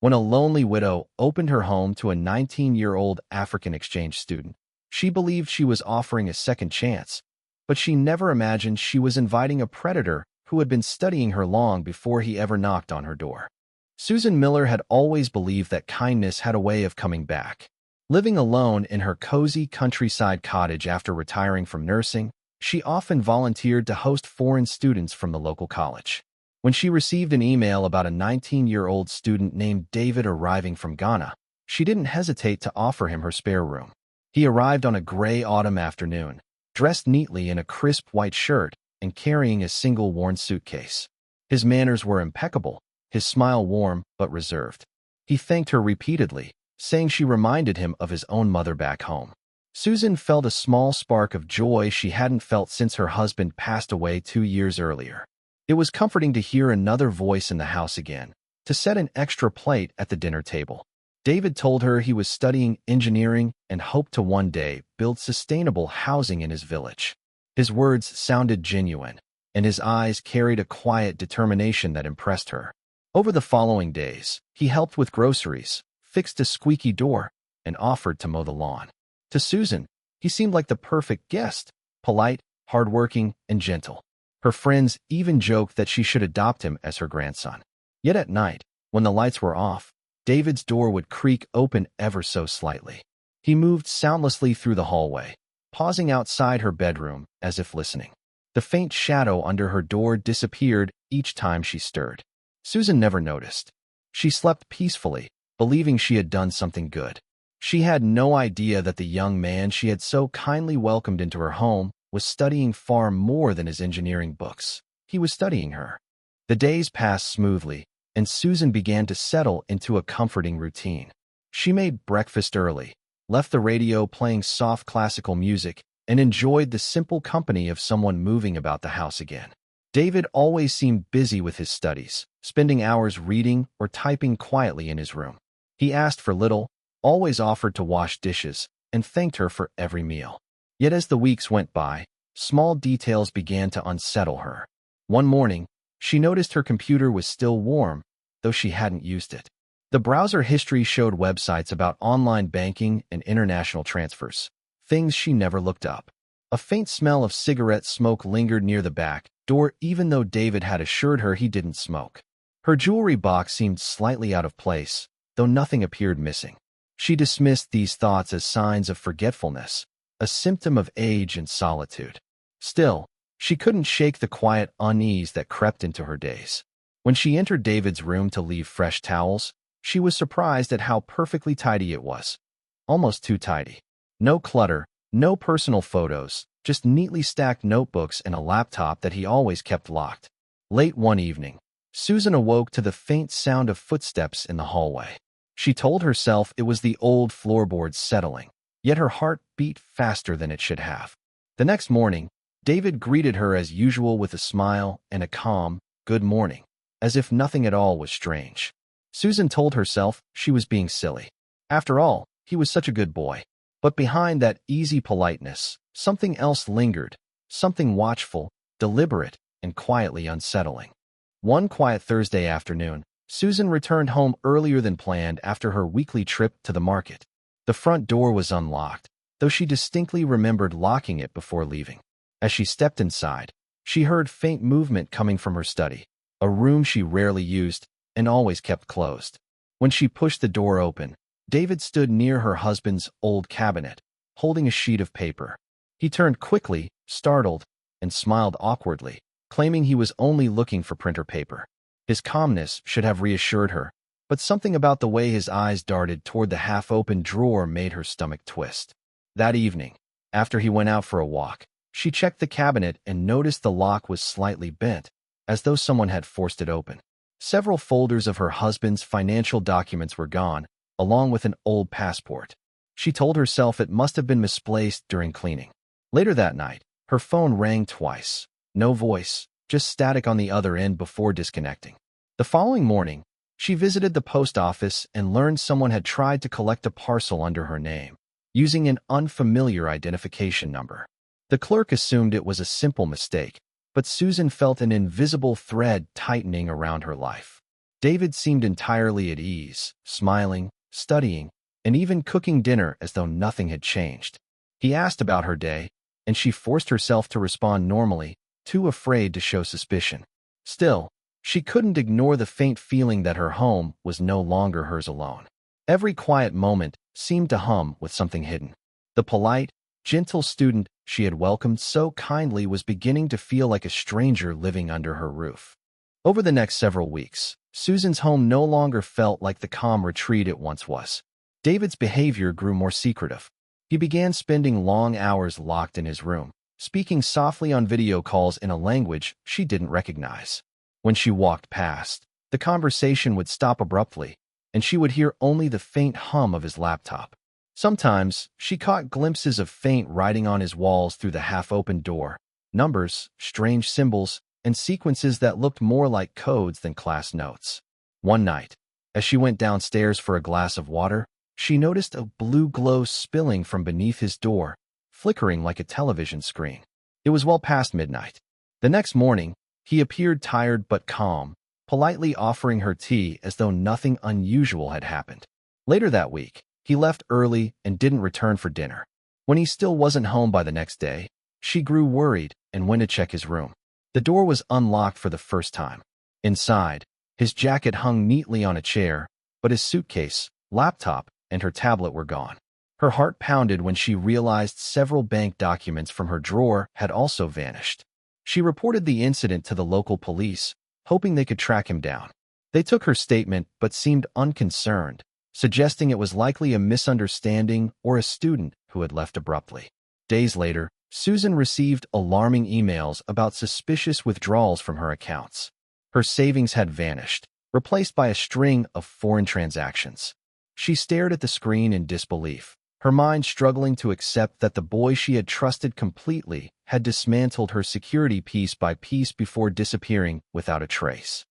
when a lonely widow opened her home to a 19-year-old African exchange student. She believed she was offering a second chance, but she never imagined she was inviting a predator who had been studying her long before he ever knocked on her door. Susan Miller had always believed that kindness had a way of coming back. Living alone in her cozy countryside cottage after retiring from nursing, she often volunteered to host foreign students from the local college. When she received an email about a 19-year-old student named David arriving from Ghana, she didn't hesitate to offer him her spare room. He arrived on a gray autumn afternoon, dressed neatly in a crisp white shirt and carrying a single worn suitcase. His manners were impeccable, his smile warm but reserved. He thanked her repeatedly, saying she reminded him of his own mother back home. Susan felt a small spark of joy she hadn't felt since her husband passed away 2 years earlier. It was comforting to hear another voice in the house again, to set an extra plate at the dinner table. David told her he was studying engineering and hoped to one day build sustainable housing in his village. His words sounded genuine, and his eyes carried a quiet determination that impressed her. Over the following days, he helped with groceries, fixed a squeaky door, and offered to mow the lawn. To Susan, he seemed like the perfect guest, polite, hardworking, and gentle. Her friends even joked that she should adopt him as her grandson. Yet at night, when the lights were off, David's door would creak open ever so slightly. He moved soundlessly through the hallway, pausing outside her bedroom as if listening. The faint shadow under her door disappeared each time she stirred. Susan never noticed. She slept peacefully, believing she had done something good. She had no idea that the young man she had so kindly welcomed into her home was studying far more than his engineering books. He was studying her. The days passed smoothly, and Susan began to settle into a comforting routine. She made breakfast early, left the radio playing soft classical music, and enjoyed the simple company of someone moving about the house again. David always seemed busy with his studies, spending hours reading or typing quietly in his room. He asked for little, always offered to wash dishes, and thanked her for every meal. Yet as the weeks went by, small details began to unsettle her. One morning, she noticed her computer was still warm, though she hadn't used it. The browser history showed websites about online banking and international transfers, things she never looked up. A faint smell of cigarette smoke lingered near the back door even though David had assured her he didn't smoke. Her jewelry box seemed slightly out of place, though nothing appeared missing. She dismissed these thoughts as signs of forgetfulness, a symptom of age and solitude. Still, she couldn't shake the quiet unease that crept into her days. When she entered David's room to leave fresh towels, she was surprised at how perfectly tidy it was. Almost too tidy. No clutter, no personal photos, just neatly stacked notebooks and a laptop that he always kept locked. Late one evening, Susan awoke to the faint sound of footsteps in the hallway. She told herself it was the old floorboards settling, yet her heart beat faster than it should have. The next morning, David greeted her as usual with a smile and a calm, "Good morning," as if nothing at all was strange. Susan told herself she was being silly. After all, he was such a good boy. But behind that easy politeness, something else lingered, something watchful, deliberate, and quietly unsettling. One quiet Thursday afternoon, Susan returned home earlier than planned after her weekly trip to the market. The front door was unlocked, though she distinctly remembered locking it before leaving. As she stepped inside, she heard faint movement coming from her study, a room she rarely used and always kept closed. When she pushed the door open, David stood near her husband's old cabinet, holding a sheet of paper. He turned quickly, startled, and smiled awkwardly, claiming he was only looking for printer paper. His calmness should have reassured her, but something about the way his eyes darted toward the half-open drawer made her stomach twist. That evening, after he went out for a walk, she checked the cabinet and noticed the lock was slightly bent, as though someone had forced it open. Several folders of her husband's financial documents were gone, along with an old passport. She told herself it must have been misplaced during cleaning. Later that night, her phone rang twice. No voice, just static on the other end before disconnecting. The following morning, she visited the post office and learned someone had tried to collect a parcel under her name, using an unfamiliar identification number. The clerk assumed it was a simple mistake, but Susan felt an invisible thread tightening around her life. David seemed entirely at ease, smiling, studying, and even cooking dinner as though nothing had changed. He asked about her day, and she forced herself to respond normally, too afraid to show suspicion. Still, she couldn't ignore the faint feeling that her home was no longer hers alone. Every quiet moment seemed to hum with something hidden. The polite, gentle student she had welcomed so kindly was beginning to feel like a stranger living under her roof. Over the next several weeks, Susan's home no longer felt like the calm retreat it once was. David's behavior grew more secretive. He began spending long hours locked in his room, speaking softly on video calls in a language she didn't recognize. When she walked past, the conversation would stop abruptly, and she would hear only the faint hum of his laptop. Sometimes, she caught glimpses of faint writing on his walls through the half-open door, numbers, strange symbols, and sequences that looked more like codes than class notes. One night, as she went downstairs for a glass of water, she noticed a blue glow spilling from beneath his door, flickering like a television screen. It was well past midnight. The next morning, he appeared tired but calm, politely offering her tea as though nothing unusual had happened. Later that week, he left early and didn't return for dinner. When he still wasn't home by the next day, she grew worried and went to check his room. The door was unlocked for the first time. Inside, his jacket hung neatly on a chair, but his suitcase, laptop, and her tablet were gone. Her heart pounded when she realized several bank documents from her drawer had also vanished. She reported the incident to the local police, hoping they could track him down. They took her statement but seemed unconcerned, suggesting it was likely a misunderstanding or a student who had left abruptly. Days later, Susan received alarming emails about suspicious withdrawals from her accounts. Her savings had vanished, replaced by a string of foreign transactions. She stared at the screen in disbelief, her mind struggling to accept that the boy she had trusted completely had dismantled her security piece by piece before disappearing without a trace.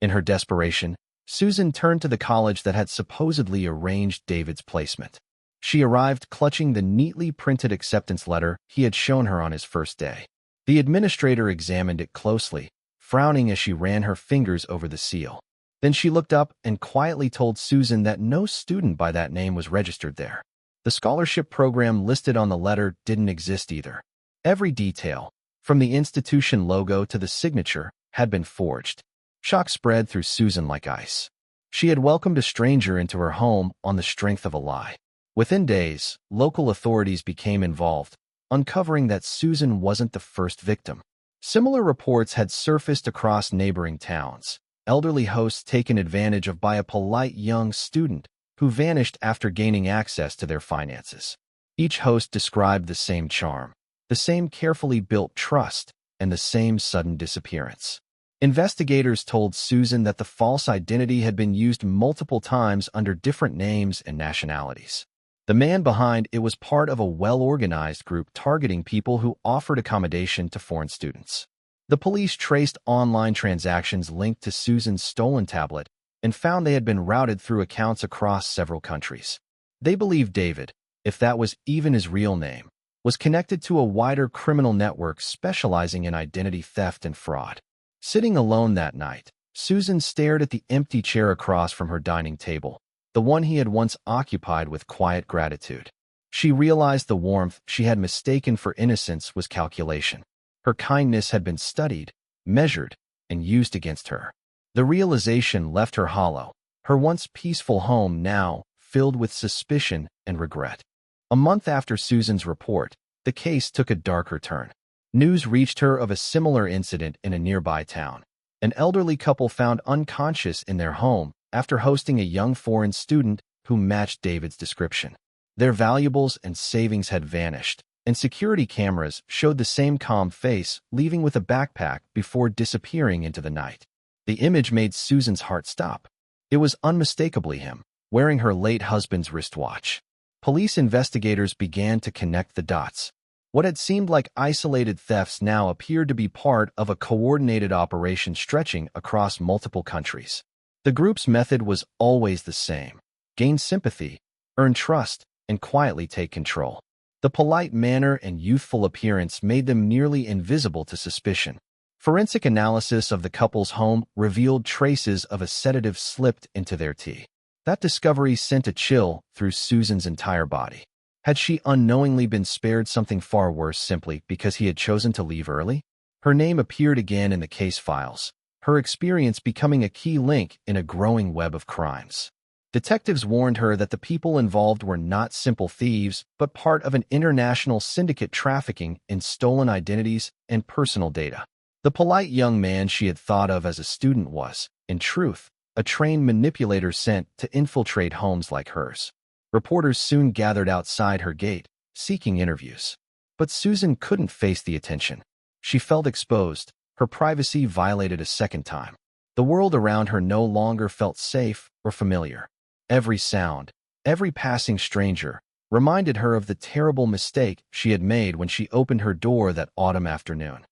In her desperation, Susan turned to the college that had supposedly arranged David's placement. She arrived clutching the neatly printed acceptance letter he had shown her on his first day. The administrator examined it closely, frowning as she ran her fingers over the seal. Then she looked up and quietly told Susan that no student by that name was registered there. The scholarship program listed on the letter didn't exist either. Every detail, from the institution logo to the signature, had been forged. Shock spread through Susan like ice. She had welcomed a stranger into her home on the strength of a lie. Within days, local authorities became involved, uncovering that Susan wasn't the first victim. Similar reports had surfaced across neighboring towns, elderly hosts taken advantage of by a polite young student who vanished after gaining access to their finances. Each host described the same charm, the same carefully built trust, and the same sudden disappearance. Investigators told Susan that the false identity had been used multiple times under different names and nationalities. The man behind it was part of a well-organized group targeting people who offered accommodation to foreign students. The police traced online transactions linked to Susan's stolen tablet and found they had been routed through accounts across several countries. They believed David, if that was even his real name, was connected to a wider criminal network specializing in identity theft and fraud. Sitting alone that night, Susan stared at the empty chair across from her dining table, the one he had once occupied with quiet gratitude. She realized the warmth she had mistaken for innocence was calculation. Her kindness had been studied, measured, and used against her. The realization left her hollow, her once peaceful home now filled with suspicion and regret. A month after Susan's report, the case took a darker turn. News reached her of a similar incident in a nearby town. An elderly couple found unconscious in their home after hosting a young foreign student who matched David's description. Their valuables and savings had vanished, and security cameras showed the same calm face leaving with a backpack before disappearing into the night. The image made Susan's heart stop. It was unmistakably him, wearing her late husband's wristwatch. Police investigators began to connect the dots. What had seemed like isolated thefts now appeared to be part of a coordinated operation stretching across multiple countries. The group's method was always the same: gain sympathy, earn trust, and quietly take control. The polite manner and youthful appearance made them nearly invisible to suspicion. Forensic analysis of the couple's home revealed traces of a sedative slipped into their tea. That discovery sent a chill through Susan's entire body. Had she unknowingly been spared something far worse simply because he had chosen to leave early? Her name appeared again in the case files, her experience becoming a key link in a growing web of crimes. Detectives warned her that the people involved were not simple thieves, but part of an international syndicate trafficking in stolen identities and personal data. The polite young man she had thought of as a student was, in truth, a trained manipulator sent to infiltrate homes like hers. Reporters soon gathered outside her gate, seeking interviews. But Susan couldn't face the attention. She felt exposed, her privacy violated a second time. The world around her no longer felt safe or familiar. Every sound, every passing stranger, reminded her of the terrible mistake she had made when she opened her door that autumn afternoon.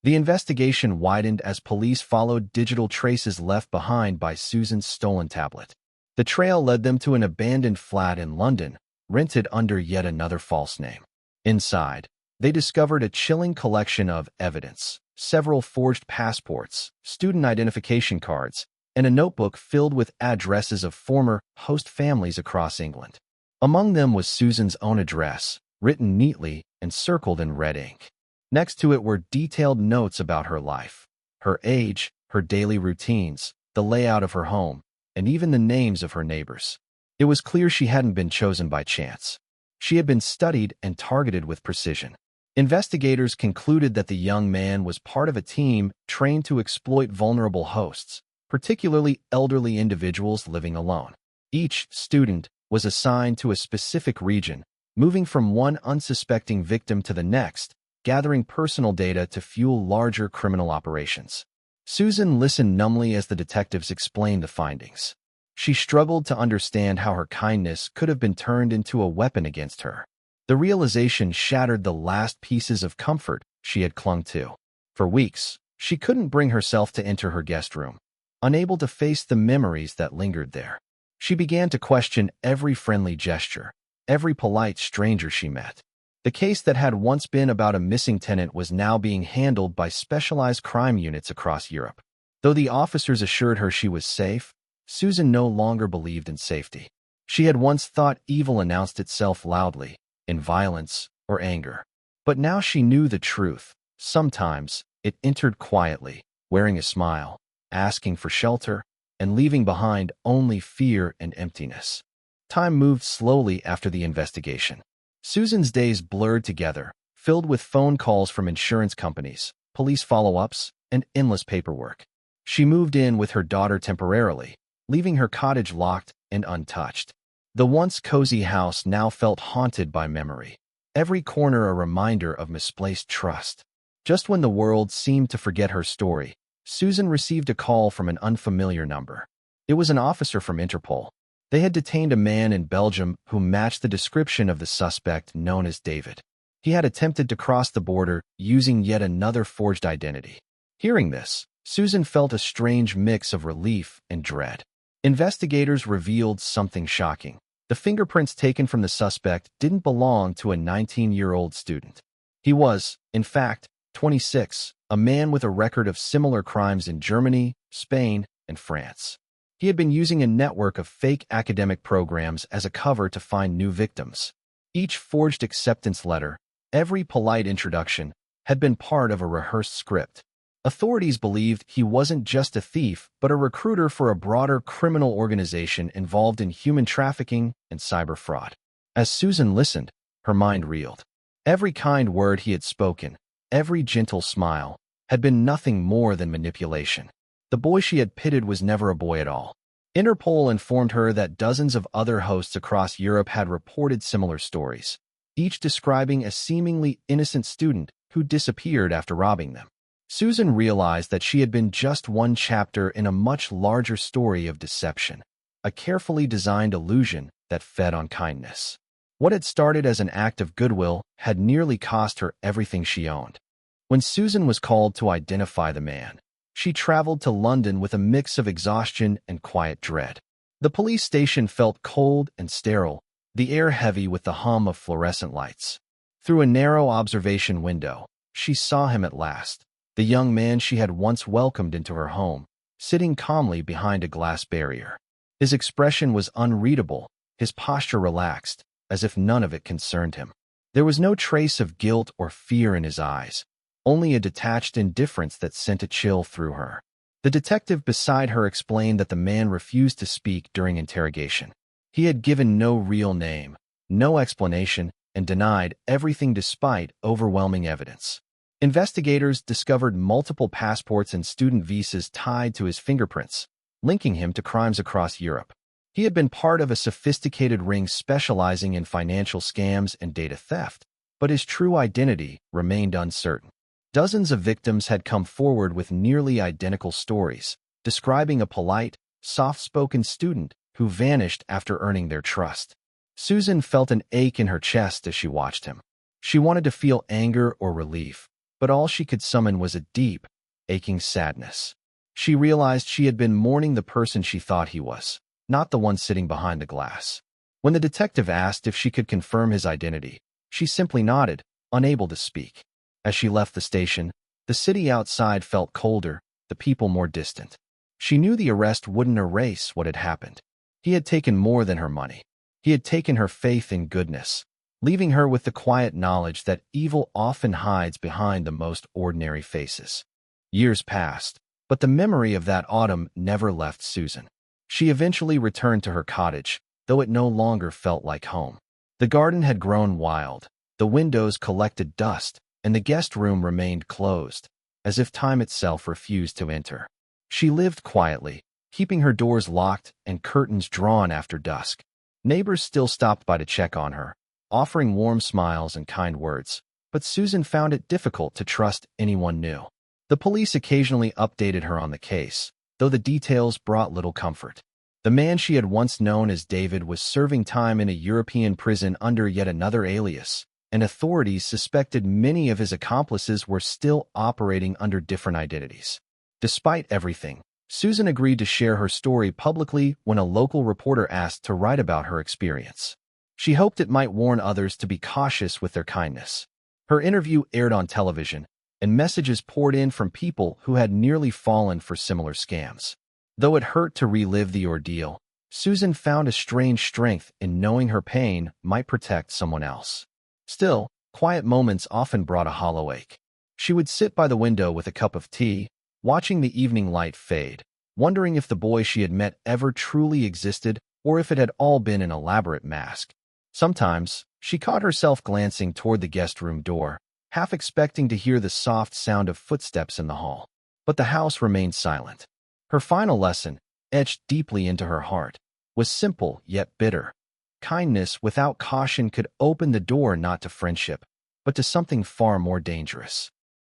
The investigation widened as police followed digital traces left behind by Susan's stolen tablet. The trail led them to an abandoned flat in London, rented under yet another false name. Inside, they discovered a chilling collection of evidence, several forged passports, student identification cards, and a notebook filled with addresses of former host families across England. Among them was Susan's own address, written neatly and circled in red ink. Next to it were detailed notes about her life, her age, her daily routines, the layout of her home, and even the names of her neighbors. It was clear she hadn't been chosen by chance. She had been studied and targeted with precision. Investigators concluded that the young man was part of a team trained to exploit vulnerable hosts, particularly elderly individuals living alone. Each student was assigned to a specific region, moving from one unsuspecting victim to the next, gathering personal data to fuel larger criminal operations. Susan listened numbly as the detectives explained the findings. She struggled to understand how her kindness could have been turned into a weapon against her. The realization shattered the last pieces of comfort she had clung to. For weeks, she couldn't bring herself to enter her guest room, unable to face the memories that lingered there. She began to question every friendly gesture, every polite stranger she met. The case that had once been about a missing tenant was now being handled by specialized crime units across Europe. Though the officers assured her she was safe, Susan no longer believed in safety. She had once thought evil announced itself loudly, in violence or anger. But now she knew the truth. Sometimes it entered quietly, wearing a smile, asking for shelter, and leaving behind only fear and emptiness. Time moved slowly after the investigation. Susan's days blurred together, filled with phone calls from insurance companies, police follow-ups, and endless paperwork. She moved in with her daughter temporarily, leaving her cottage locked and untouched. The once cozy house now felt haunted by memory, every corner a reminder of misplaced trust. Just when the world seemed to forget her story, Susan received a call from an unfamiliar number. It was an officer from Interpol. They had detained a man in Belgium who matched the description of the suspect known as David. He had attempted to cross the border using yet another forged identity. Hearing this, Susan felt a strange mix of relief and dread. Investigators revealed something shocking. The fingerprints taken from the suspect didn't belong to a 19-year-old student. He was, in fact, 26, a man with a record of similar crimes in Germany, Spain, and France. He had been using a network of fake academic programs as a cover to find new victims. Each forged acceptance letter, every polite introduction, had been part of a rehearsed script. Authorities believed he wasn't just a thief, but a recruiter for a broader criminal organization involved in human trafficking and cyber fraud. As Susan listened, her mind reeled. Every kind word he had spoken, every gentle smile, had been nothing more than manipulation. The boy she had pitted was never a boy at all. Interpol informed her that dozens of other hosts across Europe had reported similar stories, each describing a seemingly innocent student who disappeared after robbing them. Susan realized that she had been just one chapter in a much larger story of deception, a carefully designed illusion that fed on kindness. What had started as an act of goodwill had nearly cost her everything she owned. When Susan was called to identify the man, she traveled to London with a mix of exhaustion and quiet dread. The police station felt cold and sterile, the air heavy with the hum of fluorescent lights. Through a narrow observation window, she saw him at last, the young man she had once welcomed into her home, sitting calmly behind a glass barrier. His expression was unreadable, his posture relaxed, as if none of it concerned him. There was no trace of guilt or fear in his eyes, only a detached indifference that sent a chill through her. The detective beside her explained that the man refused to speak during interrogation. He had given no real name, no explanation, and denied everything despite overwhelming evidence. Investigators discovered multiple passports and student visas tied to his fingerprints, linking him to crimes across Europe. He had been part of a sophisticated ring specializing in financial scams and data theft, but his true identity remained uncertain. Dozens of victims had come forward with nearly identical stories, describing a polite, soft-spoken student who vanished after earning their trust. Susan felt an ache in her chest as she watched him. She wanted to feel anger or relief, but all she could summon was a deep, aching sadness. She realized she had been mourning the person she thought he was, not the one sitting behind the glass. When the detective asked if she could confirm his identity, she simply nodded, unable to speak. As she left the station, the city outside felt colder, the people more distant. She knew the arrest wouldn't erase what had happened. He had taken more than her money. He had taken her faith in goodness, leaving her with the quiet knowledge that evil often hides behind the most ordinary faces. Years passed, but the memory of that autumn never left Susan. She eventually returned to her cottage, though it no longer felt like home. The garden had grown wild, the windows collected dust, and the guest room remained closed, as if time itself refused to enter. She lived quietly, keeping her doors locked and curtains drawn after dusk. Neighbors still stopped by to check on her, offering warm smiles and kind words, but Susan found it difficult to trust anyone new. The police occasionally updated her on the case, though the details brought little comfort. The man she had once known as David was serving time in a European prison under yet another alias, and authorities suspected many of his accomplices were still operating under different identities. Despite everything, Susan agreed to share her story publicly when a local reporter asked to write about her experience. She hoped it might warn others to be cautious with their kindness. Her interview aired on television, and messages poured in from people who had nearly fallen for similar scams. Though it hurt to relive the ordeal, Susan found a strange strength in knowing her pain might protect someone else. Still, quiet moments often brought a hollow ache. She would sit by the window with a cup of tea, watching the evening light fade, wondering if the boy she had met ever truly existed or if it had all been an elaborate mask. Sometimes, she caught herself glancing toward the guest room door, half expecting to hear the soft sound of footsteps in the hall. But the house remained silent. Her final lesson, etched deeply into her heart, was simple yet bitter. Kindness without caution could open the door not to friendship, but to something far more dangerous.